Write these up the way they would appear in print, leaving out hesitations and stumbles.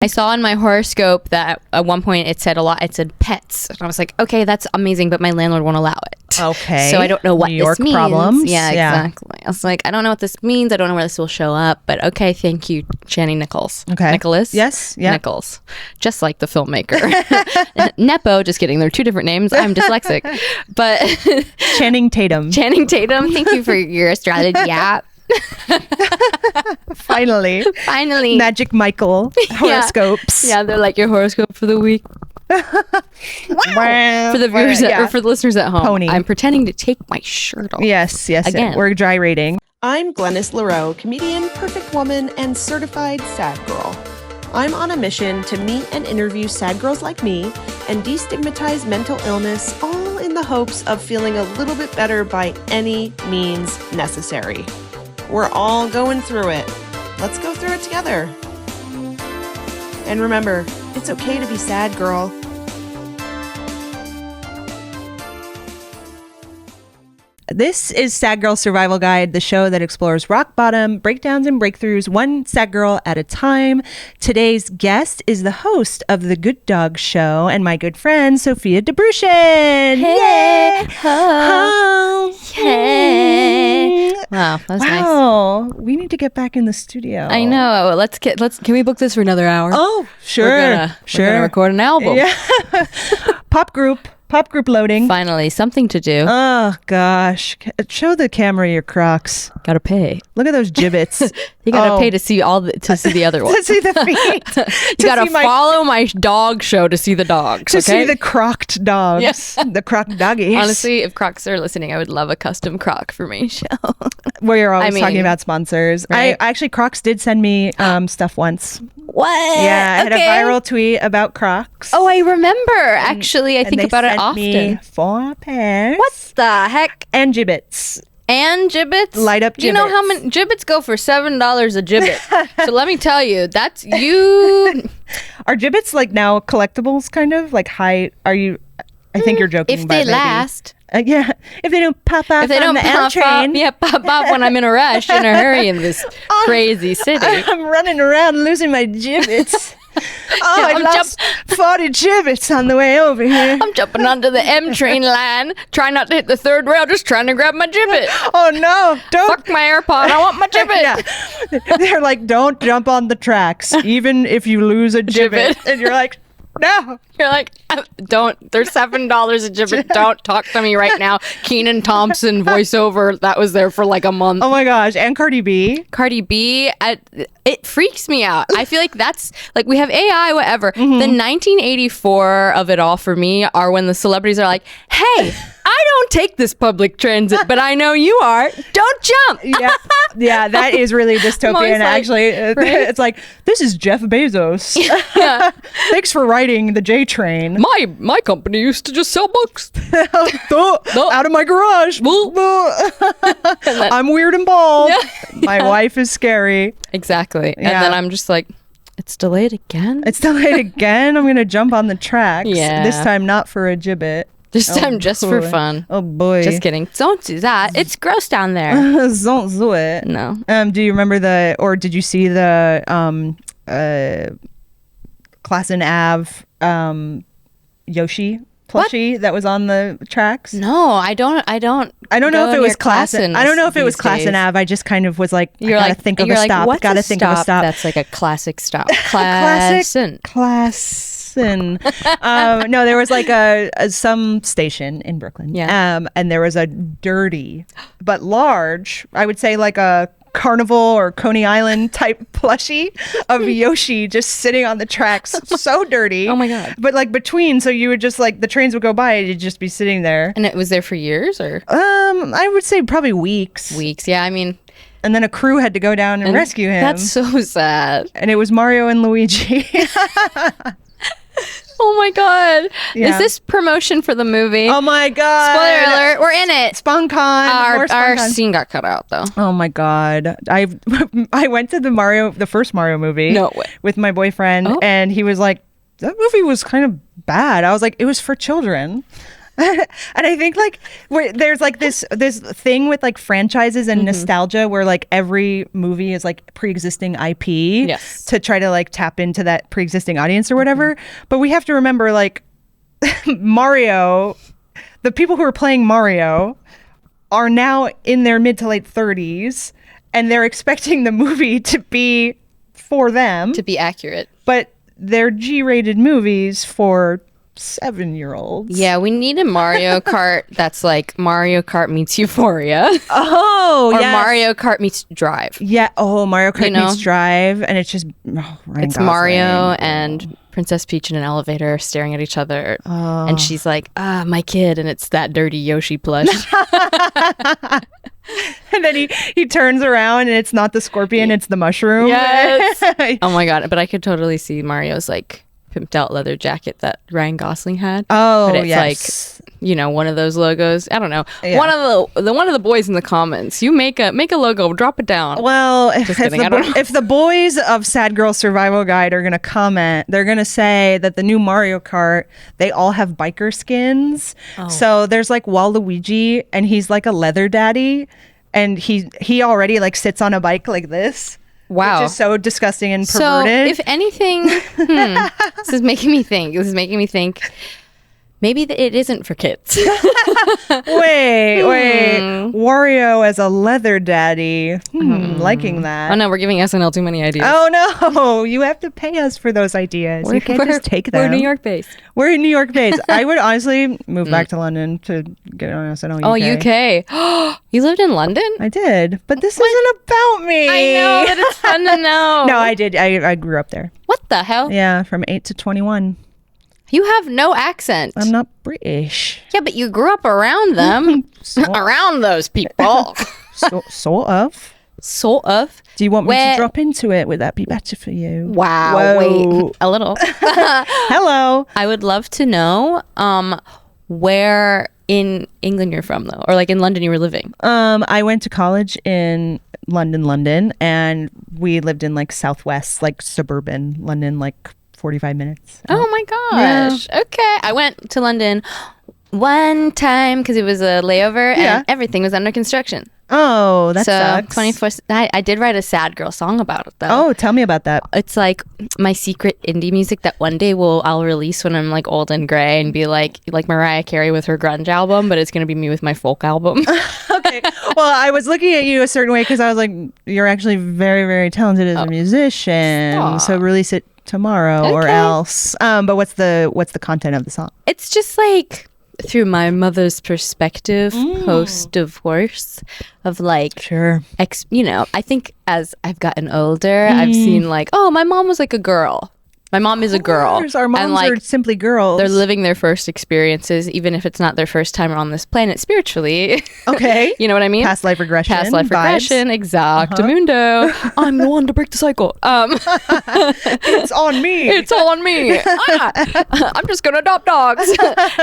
I saw in my horoscope that at one point it said pets. And I was like, okay, that's amazing, but my landlord won't allow it. Okay. So I don't know what New York this means. problems. Yeah, exactly. I was like, I don't know what this means. I don't know where this will show up, but okay, thank you, Channing Nichols. Okay. Nicholas? Yes. Yeah. Nichols. Just like the filmmaker. Nepo, just kidding. They're two different names. I'm dyslexic. But Channing Tatum. Channing Tatum, thank you for your astrology app. Finally. Magic Michael horoscopes. Yeah, they're like your horoscope for the week. For the viewers or for the listeners at home, Pony. I'm pretending to take my shirt off. Yes. Again. We're dry rating. I'm Glennis LaRoe, comedian, perfect woman, and certified sad girl. I'm on a mission to meet and interview sad girls like me and destigmatize mental illness, all in the hopes of feeling a little bit better by any means necessary. We're all going through it. Let's go through it together. And remember, it's okay to be sad, girl. This is Sad Girl Survival Guide, the show that explores rock bottom, breakdowns, and breakthroughs, one sad girl at a time. Today's guest is the host of The Good Dog Show and my good friend, Sofia Dobrushin. Hey. Yay! Oh. Hey. Wow, that was nice. Wow, we need to get back in the studio. I know. Can we book this for another hour? Oh, sure. We're gonna record an album. Yeah. Pop group loading. Finally, something to do. Oh gosh, show the camera your Crocs. Gotta pay. Look at those Jibbitz. You gotta pay to see see the other one. To see the feet. You gotta follow my dog show to see the dogs. To see the crocked dogs. Yes. The crocked doggies. Honestly, if Crocs are listening, I would love a custom Croc for me show. We're always talking about sponsors. Right? Actually, Crocs did send me stuff once. What? Yeah, I had a viral tweet about Crocs. Oh, I remember. Actually, I think about it often. Me 4 pairs. What the heck? And Jibbitz. And Jibbitz? Light up Jibbitz. You know how many Jibbitz go for $7 a Jibbit? So let me tell you, that's you. Are Jibbitz like now collectibles kind of? Like high? Are you? I think you're joking. If they last. Yeah, if they don't pop off if they on don't the pop train. Up, yeah, pop up when I'm in a rush, in a hurry in this crazy city. I'm running around losing my Jibbitz. I lost 40 Jibbitz on the way over here. I'm jumping onto the M train line, trying not to hit the third rail, just trying to grab my Jibbit. Oh no, don't. Fuck my AirPod, I want my Jibbit. Yeah. They're like, don't jump on the tracks, even if you lose a Jibbit. And you're like, no. You're like, don't. There's $7 a Jibbit. Don't talk to me right now. Kenan Thompson voiceover that was there for like a month. Oh my gosh. And Cardi B. It freaks me out. I feel like that's like we have AI, whatever. The 1984 of it all for me are when the celebrities are like, hey, I don't take this public transit, but I know you are. Don't jump. Yeah, that is really dystopian, actually. Right? It's like, this is Jeff Bezos. Yeah. Thanks for riding the J train. My company used to just sell books. Out of my garage. I'm weird and bald. Yeah. My wife is scary. Exactly. Yeah. And then I'm just like, it's delayed again? It's delayed again? I'm going to jump on the tracks. Yeah. This time not for a Jibbit. This time just for fun. Oh boy. Just kidding. Don't do that. It's gross down there. Don't do it. No. Do you remember did you see the Klassen Ave Yoshi plushie that was on the tracks? No, I don't know if it was Klassen. I don't know if it was Klassen Ave. I just kind of was like, gotta think of a stop. Gotta think of a stop. That's like a classic stop. Klassen. No, there was like some station in Brooklyn. Yeah. And there was a dirty but large, I would say like a Carnival or Coney Island type plushie of Yoshi just sitting on the tracks, so dirty. Oh my god! But like between, so you would just like the trains would go by, you'd just be sitting there. And it was there for years, or I would say probably weeks. Yeah, I mean. And then a crew had to go down and rescue him. That's so sad. And it was Mario and Luigi. Oh my god. Yeah. Is this promotion for the movie? Oh my god. Spoiler alert, we're in it. SpawnCon. Our scene got cut out though. Oh my god. I went to the first Mario movie. No way. With my boyfriend, and he was like, that movie was kind of bad. I was like, it was for children. And I think like there's like this thing with like franchises and nostalgia where like every movie is like pre-existing IP Yes. to try to like tap into that pre-existing audience or whatever. But we have to remember like Mario, the people who are playing Mario are now in their mid to late 30s and they're expecting the movie to be for them. To be accurate. But they're G-rated movies for 7-year-olds. Yeah, we need a Mario Kart that's like Mario Kart meets Euphoria. Oh, or yes. Mario Kart meets Drive. Yeah. Oh, Mario Kart You know? meets Drive, and it's just Ryan It's Gosling. Mario and Princess Peach in an elevator staring at each other. Oh. And she's like, my kid. And it's that dirty Yoshi plush. And then he turns around, and it's not the scorpion, it's the mushroom. Yes. Oh my God. But I could totally see Mario's like pimped out leather jacket that Ryan Gosling had. Oh, but it's yes. like, you know, one of those logos. I don't know. Yeah. One of the boys in the comments. You make a logo, drop it down. Well, if kidding, I don't know. if the boys of Sad Girl Survival Guide are going to comment, they're going to say that the new Mario Kart, they all have biker skins. Oh. So there's like Waluigi, and he's like a leather daddy, and he already like sits on a bike like this. Wow. Which is so disgusting and So, perverted. if anything, this is making me think. Maybe it isn't for kids. Wait. Wario as a leather daddy. Liking that. Oh no, we're giving SNL too many ideas. Oh no, you have to pay us for those ideas. You can't just take them. We're New York based. We're in New York based. I would honestly move back to London to get on SNL UK. Oh, UK. You lived in London? I did, but this isn't about me. I know, but it's fun to know. No, I did. I grew up there. What the hell? Yeah, from 8 to 21. You have no accent. I'm not British. Yeah, but you grew up around them. Around those people. Sort of. Sort of. Do you want me Where- to drop into it? Would that be better for you? Wow. Whoa. Wait. A little. Hello. I would love to know where in England you're from, though. Or like in London you were living. I went to college in London, and we lived in like southwest, like suburban London, like 45 minutes. Oh my gosh. Yeah. Okay. I went to London one time because it was a layover and everything was under construction. Oh, that sucks. 24. I did write a sad girl song about it though. Oh, tell me about that. It's like my secret indie music that one day I'll release when I'm like old and gray and be like Mariah Carey with her grunge album, but it's gonna be me with my folk album. Okay. Well, I was looking at you a certain way because I was like, you're actually very, very talented as a musician. Stop. So release it tomorrow or else. But what's the content of the song? It's just like through my mother's perspective, post-divorce, of like, Sure. I think as I've gotten older, I've seen like, oh, my mom was like a girl. My mom is a girl. Our moms and like, are simply girls. they're living their first experiences, even if it's not their first time on this planet spiritually. Okay. You know what I mean? Past life regression. Past life vibes. regression. Exactamundo. I'm the one to break the cycle. It's on me. It's all on me. I'm just going to adopt dogs.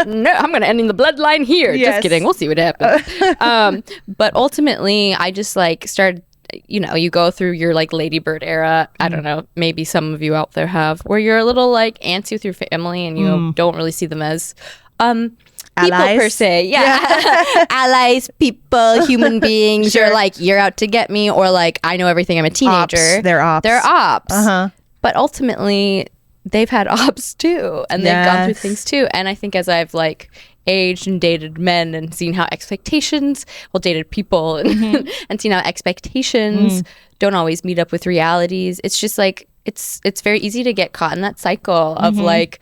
No, I'm going to end in the bloodline here. Yes. Just kidding. We'll see what happens. But ultimately, I just like started, you go through your like ladybird era. I don't know. Maybe some of you out there have, where you're a little like antsy with your family and you don't really see them as people Allies? per se. Yeah. Allies, people, human beings. Sure. You're like, you're out to get me, or like, I know everything. I'm a teenager. Ops. They're ops. They're ops. Uh-huh. But ultimately, they've had ops too, and they've gone through things too. And I think as I've like aged and dated men and seen how dated people and, and seen how expectations don't always meet up with realities. It's just like, it's very easy to get caught in that cycle of like,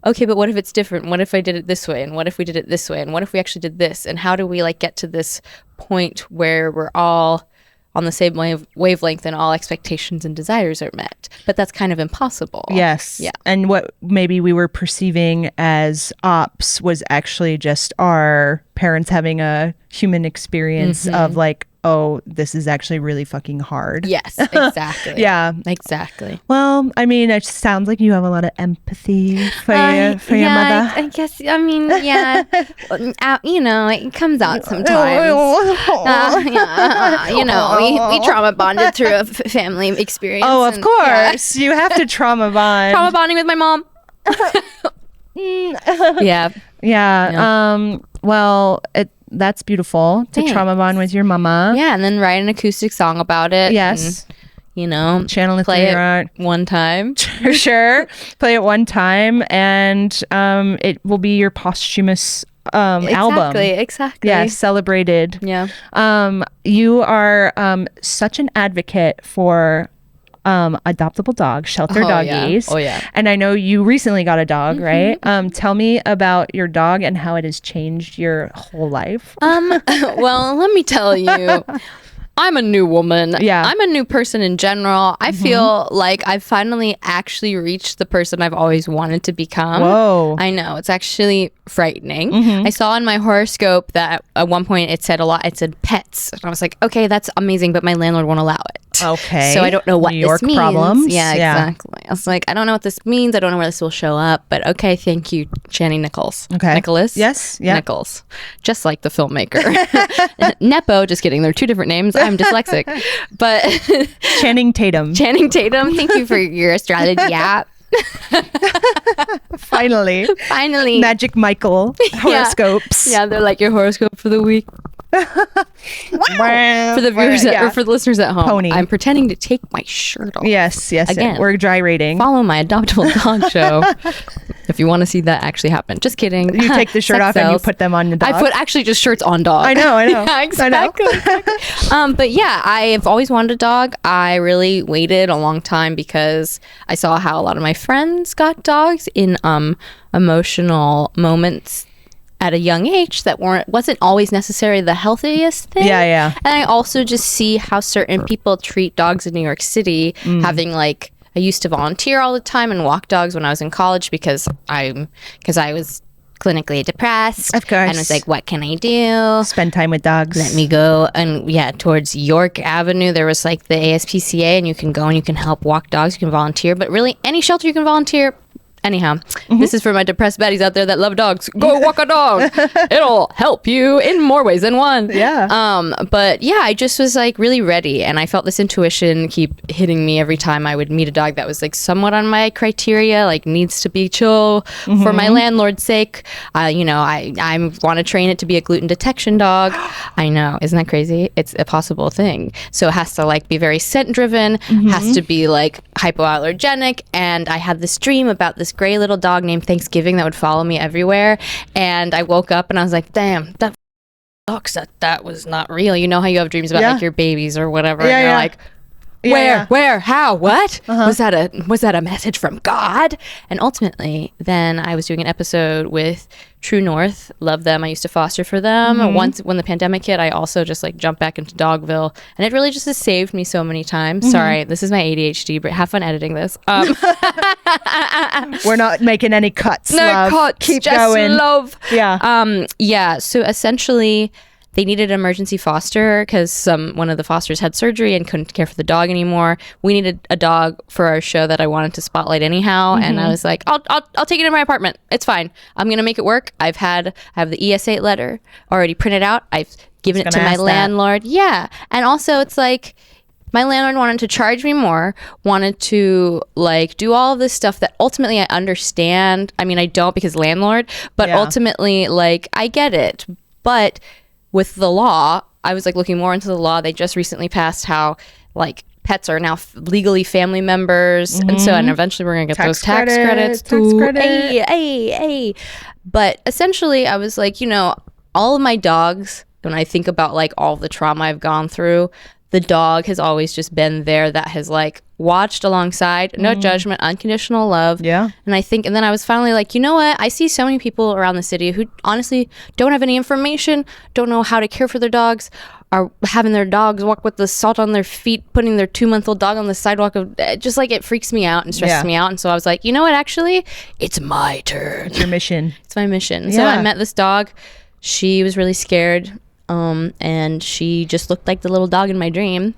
okay, but what if it's different? What if I did it this way? And what if we did it this way? And what if we actually did this? And how do we like get to this point where we're all on the same wavelength and all expectations and desires are met? But that's kind of impossible. Yes. Yeah. And what maybe we were perceiving as ops was actually just our parents having a human experience of like, oh, this is actually really fucking hard. Yes, exactly. Yeah. Exactly. Well, I mean, it sounds like you have a lot of empathy for your mother. I guess, I mean, yeah. It comes out sometimes. We trauma bonded through a family experience. Oh, of and, course. You have to trauma bond. Trauma bonding with my mom. Yeah. Yeah. Well, that's beautiful to Thanks. trauma bond with your mama. Yeah, and then write an acoustic song about it. Yes. And, you know, Channel it play through it your art. one time. For sure. Play it one time, and it will be your posthumous album. Exactly. Yeah, celebrated. Yeah. You are such an advocate for adoptable dogs, shelter doggies. Yeah. Oh yeah. And I know you recently got a dog, right? Tell me about your dog and how it has changed your whole life. Well, let me tell you, I'm a new woman. Yeah. I'm a new person in general. I feel like I've finally actually reached the person I've always wanted to become. Whoa. I know. It's actually frightening. I saw in my horoscope that at one point it said pets. And I was like, okay, that's amazing, but my landlord won't allow it. Okay. So I don't know what New York this means. problems. Yeah, exactly. I was like, I don't know what this means. I don't know where this will show up. But okay, thank you, Channing Nichols. Okay. Nicholas? Yes. Yeah. Nichols. Just like the filmmaker. Nepo, just kidding. They're two different names. I'm dyslexic. But Channing Tatum. Channing Tatum, thank you for your astrology app. Finally. Magic Michael horoscopes. Yeah, they're like your horoscope for the week. For the viewers or for the listeners at home, Pony. I'm pretending to take my shirt off. Yes. Again. We're dry rating. Follow my adoptable dog show if you want to see that actually happen. Just kidding. You take the shirt Sex off and you sells. put them on the dog. I put actually just shirts on dog. I know. Yeah, exactly. But yeah, I've always wanted a dog. I really waited a long time because I saw how a lot of my friends got dogs in emotional moments at a young age that wasn't always necessarily the healthiest thing. Yeah. And I also just see how certain people treat dogs in New York City, having like, I used to volunteer all the time and walk dogs when I was in college because I was clinically depressed. Of course. And was like, what can I do? Spend time with dogs. Let me go. And yeah, towards York Avenue, there was like the ASPCA, and you can go and you can help walk dogs. You can volunteer, but really any shelter you can volunteer. Anyhow, this is for my depressed baddies out there that love dogs. Go walk a dog. It'll help you in more ways than one. Yeah. But yeah, I just was like really ready, and I felt this intuition keep hitting me every time I would meet a dog that was like somewhat on my criteria, like needs to be chill for my landlord's sake. I want to train it to be a gluten detection dog. I know, isn't that crazy? It's a possible thing. So it has to like be very scent driven, has to be like hypoallergenic, and I had this dream about this gray little dog named Thanksgiving that would follow me everywhere, and I woke up and I was like, damn, that sucks that was not real. You know how you have dreams about like your babies or whatever, and you're like, where, how, what? Was that a message from God? And ultimately, then I was doing an episode with True North. Love them. I used to foster for them. Once when the pandemic hit, I also just like jumped back into Dogville, and it really just has saved me so many times. Sorry, this is my ADHD, but have fun editing this. We're not making any cuts. No love. cuts. Keep just going. love. Yeah. Yeah. So essentially, they needed an emergency foster because one of the fosters had surgery and couldn't care for the dog anymore. We needed a dog for our show that I wanted to spotlight anyhow, and I was like, I'll take it in my apartment. It's fine. I'm gonna make it work. I have the ES8 letter already printed out. I've given it to my landlord. Yeah, and also it's like, my landlord wanted to charge me more, wanted to like do all of this stuff that ultimately I understand. I mean, I don't because landlord, but ultimately like I get it. But with the law, I was like looking more into the law. They just recently passed how like pets are now legally family members, and eventually we're gonna get those tax credits. Hey. But essentially, I was like, all of my dogs. When I think about like all the trauma I've gone through, the dog has always just been there that has like watched alongside, no judgment, unconditional love. Yeah. And then I was finally like, you know what? I see so many people around the city who honestly don't have any information, don't know how to care for their dogs, are having their dogs walk with the salt on their feet, putting their 2-month-old dog on the sidewalk. Just like it freaks me out and stresses me out. And so I was like, you know what? Actually, it's my turn. It's your mission. It's my mission. So I met this dog. She was really scared. And she just looked like the little dog in my dream.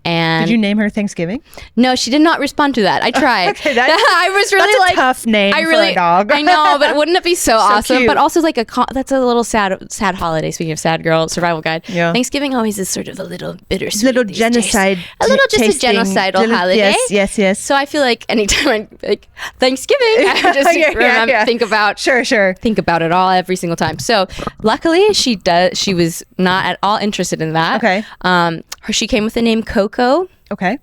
And did you name her Thanksgiving? No, she did not respond to that. I tried. Okay, I was really that's a tough name for a dog. I know, but wouldn't it be so awesome? cute. But also like that's a little sad holiday. Speaking of sad girl survival guide, Yeah. Thanksgiving always is sort of a little bittersweet. Little these genocide. days. A little just a genocidal holiday. Yes. So I feel like anytime I like Thanksgiving, I just think about Sure. think about it all every single time. So luckily she was not at all interested in that. Okay. She came with the name Coco. Okay.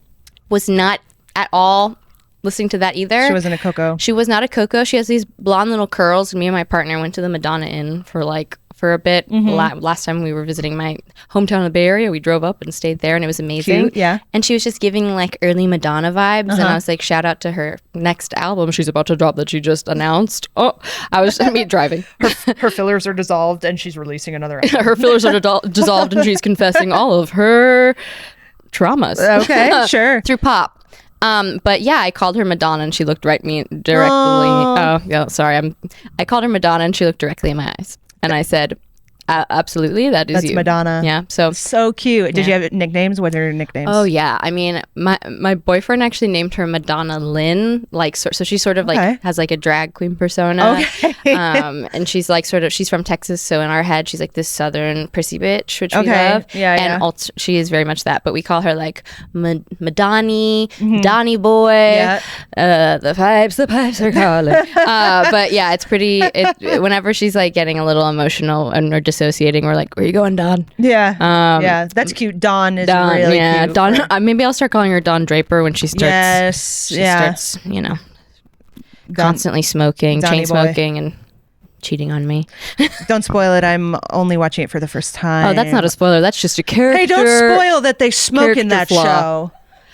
Was not at all listening to that either. She wasn't a Coco. She was not a Coco. She has these blonde little curls. Me and my partner went to the Madonna Inn for a bit. Last time we were visiting my hometown of the Bay Area, we drove up and stayed there, and it was amazing. Cute, yeah. And she was just giving like early Madonna vibes, and I was like, shout out to her next album she's about to drop that she just announced. Driving. Her fillers are dissolved, and she's releasing another album. Her fillers are dissolved, and she's confessing all of her traumas. Okay, sure. Through pop. But yeah, I called her Madonna, and she looked right me directly. Oh, yeah, sorry. I called her Madonna, and she looked directly in my eyes, and I said, absolutely, that's you. Madonna. Yeah. So cute. Did you have nicknames? What are her nicknames? Oh yeah. I mean, my boyfriend actually named her Madonna Lynn. Like, so she sort of like has like a drag queen persona. Okay. And she's like she's from Texas, so in our head she's like this southern prissy bitch, which we love. Yeah. And she is very much that, but we call her like Madani, Donnie boy. Yeah. The pipes are calling. But yeah, it's pretty. Whenever she's like getting a little emotional or dissociating, we're like, where you going, Dawn? Yeah. That's cute. Dawn is really cute. Dawn. Maybe I'll start calling her Dawn Draper when she starts. Starts, constantly smoking, chain smoking, and cheating on me. Don't spoil it. I'm only watching it for the first time. Oh, that's not a spoiler. That's just a character. Hey, don't spoil that they smoke in that show.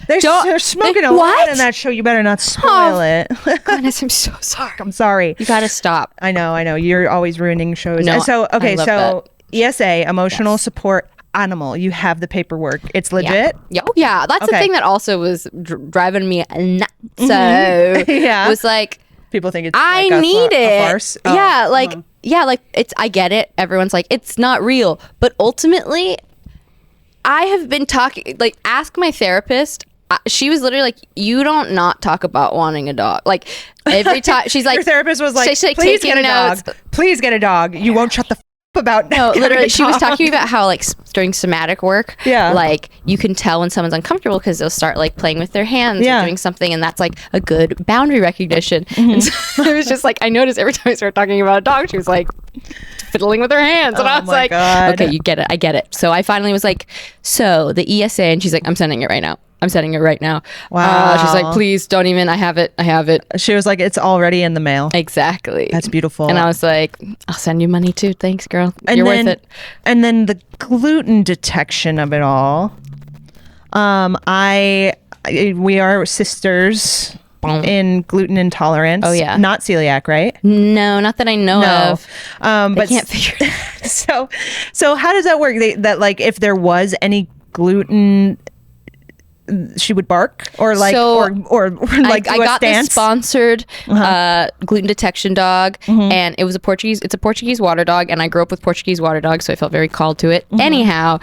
They're smoking a lot in that show. You better not spoil it. Glennis, I'm so sorry. I'm sorry. You gotta stop. I know. You're always ruining shows. No, so that. ESA, emotional support animal. You have the paperwork. It's legit. Yeah. That's the thing that also was driving me nuts. So was like, people think it's I need a it. farce. It's. I get it. Everyone's like, it's not real, but ultimately, I have been talking. Like, ask my therapist. She was literally like, you don't not talk about wanting a dog. Like, every time she's like, your therapist was like, please get a dog. Please get a dog. You won't shut the about no, literally she was talking about how like during somatic work, like you can tell when someone's uncomfortable because they'll start like playing with their hands or doing something, and that's like a good boundary recognition. And so it was just like, I noticed every time I started talking about a dog, she was like fiddling with her hands, and I was like, okay, you get it, I get it. So I finally was like, so the ESA, and she's like, I'm sending it right now. Wow. She's like, please don't even, I have it. She was like, it's already in the mail. Exactly. That's beautiful. And I was like, I'll send you money too. Thanks, girl. You're worth it. And then the gluten detection of it all. We are sisters in gluten intolerance. Oh yeah. Not celiac, right? No, not that I know of. But can't figure it out. So how does that work? that like if there was any gluten, she would bark or like or like I got this sponsored gluten detection dog, and it's a Portuguese water dog, and I grew up with Portuguese water dogs, so I felt very called to it. Anyhow,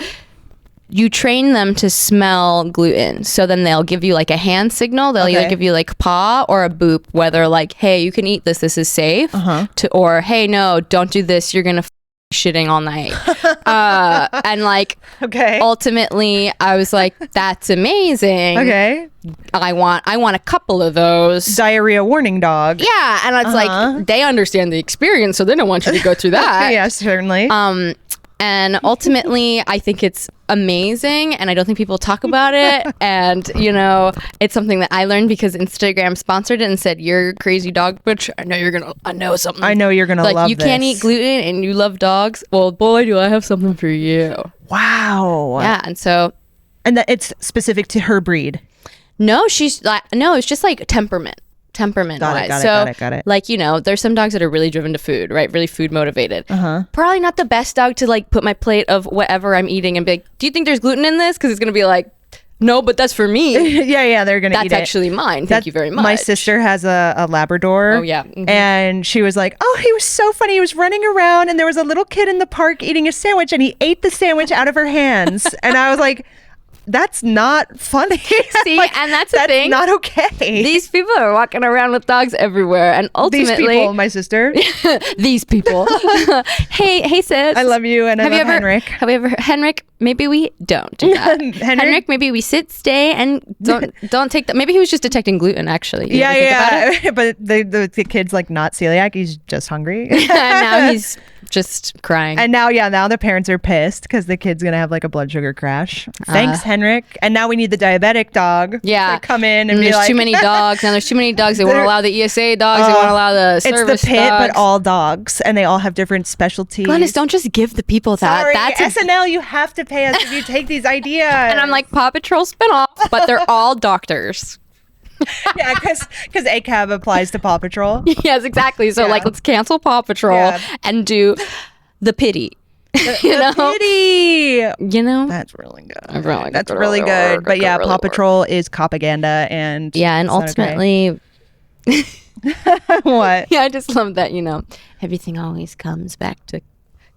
you train them to smell gluten, so then they'll give you like a hand signal. They'll either give you like paw or a boop, whether like, hey, you can eat this is safe, or hey, no, don't do this, you're gonna shitting all night. And like, ultimately I was like, that's amazing. I want a couple of those. Diarrhea warning dog. Yeah. And it's like, they understand the experience, so they don't want you to go through that. Yeah, certainly. And ultimately, I think it's amazing, and I don't think people talk about it. And, it's something that I learned because Instagram sponsored it and said, you're a crazy dog bitch. I know you're going to love this. You can't eat gluten and you love dogs. Well, boy, do I have something for you. Wow. Yeah, and so. And that it's specific to her breed. No, it's just like temperament wise. Got it. Like, there's some dogs that are really driven to food, right? Really food motivated. Probably not the best dog to like put my plate of whatever I'm eating and be like, do you think there's gluten in this? Because it's going to be like, no, but that's for me. yeah, they're going to eat it. That's actually mine. Thank you very much. My sister has a Labrador. Oh, yeah. And she was like, oh, he was so funny. He was running around and there was a little kid in the park eating a sandwich and he ate the sandwich out of her hands. And I was like, that's not funny. See, and that's the thing. That's not okay. These people are walking around with dogs everywhere, and ultimately, these people, my sister. These people. hey, sis. I love you, and I love Henrik. Have we ever, Henrik? Maybe we don't do that. Henrik, maybe we sit, stay, and don't take that. Maybe he was just detecting gluten, actually. Yeah. But the kid's like not celiac. He's just hungry. And now he's just crying. And now the parents are pissed because the kid's gonna have like a blood sugar crash. Thanks, Henrik. And now we need the diabetic dog. Yeah, to come in and be there's like, too many dogs. Now there's too many dogs. They won't allow the ESA dogs. They won't allow the service It's the pit, dogs. but all dogs, and they all have different specialties. Glennis, don't just give the people that. Sorry, That's SNL. You have to pay us if you take these ideas. And I'm like, Paw Patrol spinoff, but they're all doctors. Yeah, because ACAB applies to Paw Patrol. Yes, exactly. So let's cancel Paw Patrol and do the pity. The pity. You know? That's really good. That's really good. But yeah, Paw Patrol is propaganda, and and ultimately, what? Yeah, I just love that. Everything always comes back to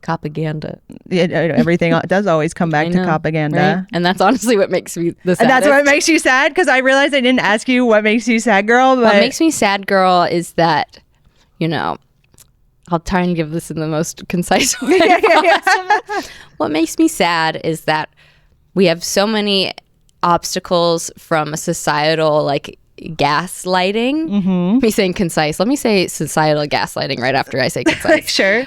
propaganda. Everything does always come back to propaganda, right? And that's honestly what makes me the saddest. And that's what makes you sad, because I realized I didn't ask you what makes you sad, girl. But what makes me sad, girl, is that I'll try and give this in the most concise way possible. What makes me sad is that we have so many obstacles from a societal gaslighting. Me saying concise. Let me say societal gaslighting right after I say concise. Sure.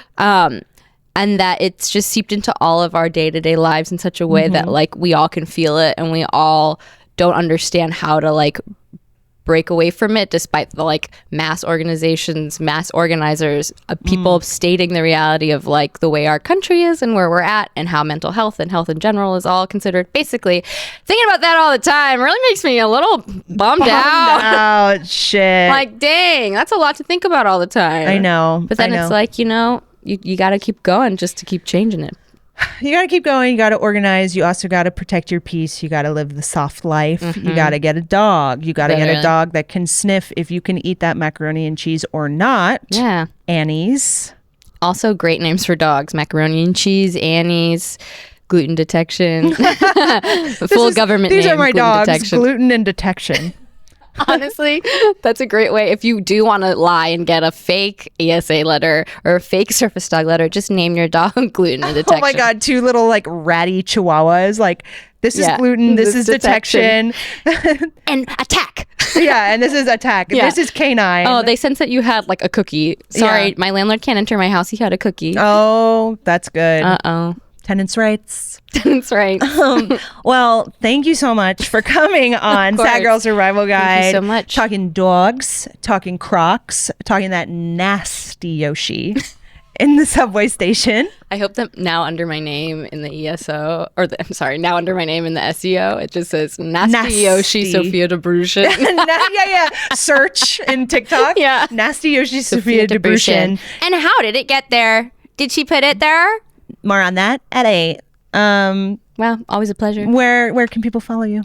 And that it's just seeped into all of our day-to-day lives in such a way that we all can feel it, and we all don't understand how to break away from it, despite the mass organizations, mass organizers, people stating the reality of the way our country is and where we're at, and how mental health and health in general is all considered. Basically, thinking about that all the time really makes me a little bummed out. Shit. Dang, that's a lot to think about all the time. I know. But then it's you got to keep going just to keep changing it. You got to keep going. You got to organize. You also got to protect your peace. You got to live the soft life. You got to get a dog. You got to get a dog that can sniff if you can eat that macaroni and cheese or not. Yeah. Annie's. Also great names for dogs. Macaroni and cheese, Annie's, gluten detection. Full government name. These are my dogs. Detection. Gluten and detection. Honestly, that's a great way. If you do want to lie and get a fake ESA letter or a fake surface dog letter, just name your dog Gluten and Detection. Oh my God, two little ratty chihuahuas. This is gluten, this is detection. And attack. Yeah, and this is attack. Yeah. This is canine. Oh, they sense that you had a cookie. Sorry, my landlord can't enter my house. He had a cookie. Oh, that's good. Uh-oh. Tenants' rights. Tenants' rights. Well, thank you so much for coming on Sad Girl Survival Guide. Thank you so much. Talking dogs, talking Crocs, talking that nasty Yoshi in the subway station. I hope that now under my name in the ESO, now under my name in the SEO, it just says Nasty Yoshi Sofia Dobrushin. Yeah. Search in TikTok. Yeah. Nasty Yoshi Sofia Dobrushin. And how did it get there? Did she put it there? More on that at 8. Well, always a pleasure. Where can people follow you?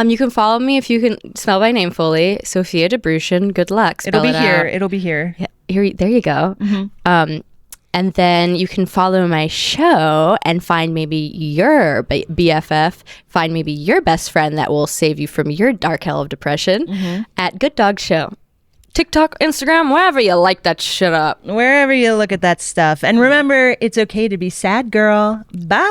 You can follow me if you can spell my name fully. Sofia Dobrushin. Good luck. It'll be here. It'll be here. Yeah, there you go. And then you can follow my show and find maybe your BFF, find maybe your best friend that will save you from your dark hell of depression at Good Dog Show. TikTok, Instagram, wherever you like that shit up. Wherever you look at that stuff. And remember, it's okay to be sad, girl. Bye.